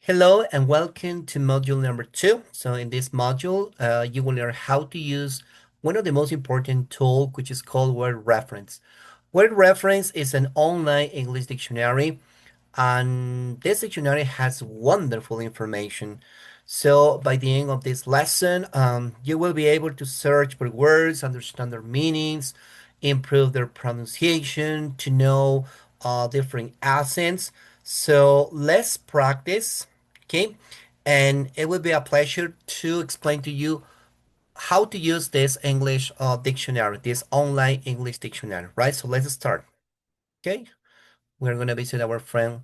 Hello and welcome to module number 2. So in this module, you will learn how to use one of the most important tools, which is called word reference. Word reference is an online English dictionary, and this dictionary has wonderful information. So by the end of this lesson, you will be able to search for words, understand their meanings, improve their pronunciation, to know different accents. So let's practice, okay? And it will be a pleasure to explain to you how to use this English dictionary, this online English dictionary, right? So let's start, okay? We're going to visit our friend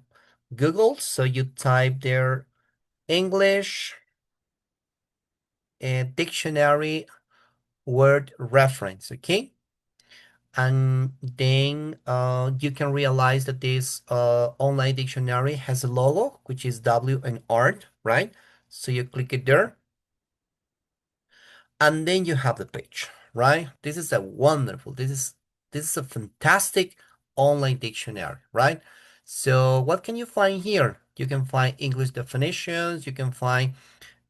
Google. So you type there English dictionary word reference, okay? And then you can realize that this online dictionary has a logo, which is W and R, right? So you click it there, and then you have the page, right? This is a wonderful, this is a fantastic online dictionary, right? So what can you find here? You can find English definitions, you can find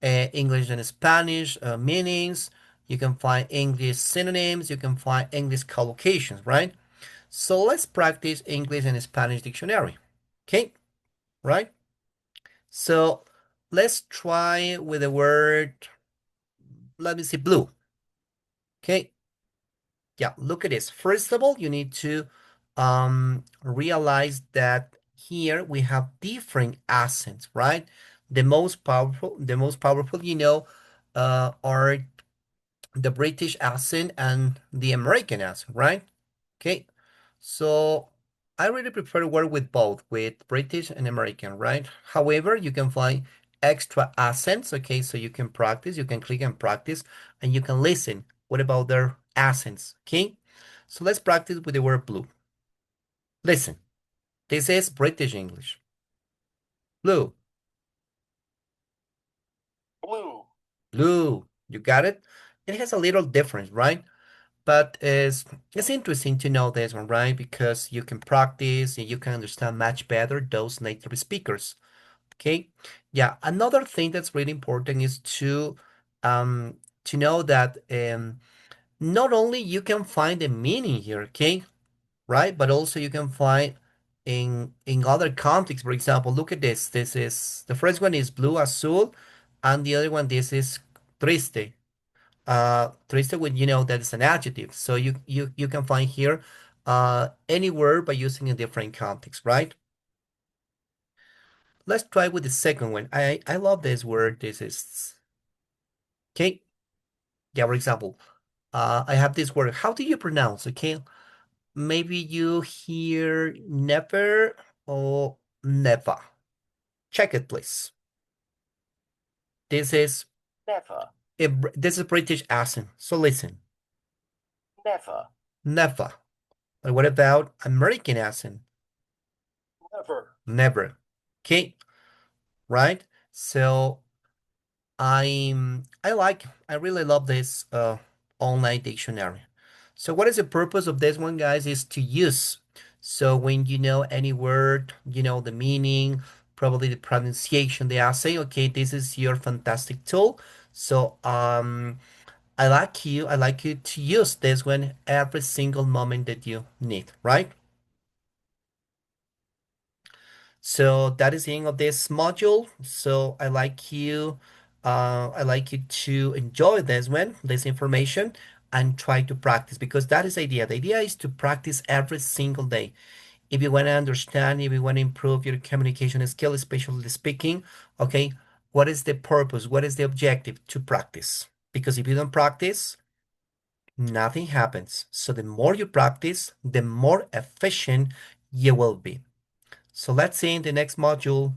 English and Spanish meanings, you can find English synonyms, you can find English collocations, right? So let's practice English and Spanish dictionary. Okay, right? So let's try with the word, let me see, blue. Okay, yeah, look at this. First of all, you need to realize that here we have different accents, right? The most powerful, are the British accent and the American accent, right? Okay, so I really prefer to work with both, with British and American, right? However, you can find extra accents, okay? So you can practice, you can click and practice, and you can listen. What about their accents, okay? So let's practice with the word blue. Listen, this is British English. Blue, Blue, blue, you got it? It has a little difference, right? But it's interesting to know this one, right? Because you can practice and you can understand much better those native speakers. Okay. Yeah. Another thing that's really important is to know that not only you can find the meaning here, okay, right? But also you can find in other contexts. For example, look at this. This is the first one is blue, azul, and the other one this is triste. Triste when you know that it's an adjective. So you can find here any word by using a different context, right? Let's try with the second one. I love this word. This is okay. Yeah, for example, I have this word. How do you pronounce? Okay, maybe you hear never or never. Check it, please. This is never, this is British accent. So listen, never, never. But what about American accent? never. Never. Okay, right? So I really love this online dictionary. So what is the purpose of this one, guys, is to use. So when you know any word, you know the meaning, probably the pronunciation, they are saying, okay, this is your fantastic tool. So I like you to use this one every single moment that you need, right? So that is the end of this module. So I like you to enjoy this one, this information, and try to practice because that is the idea. The idea is to practice every single day. If you want to understand, if you want to improve your communication skill, especially the speaking, okay, what is the purpose? What is the objective? To practice. Because if you don't practice, nothing happens. So the more you practice, the more efficient you will be. So let's see in the next module.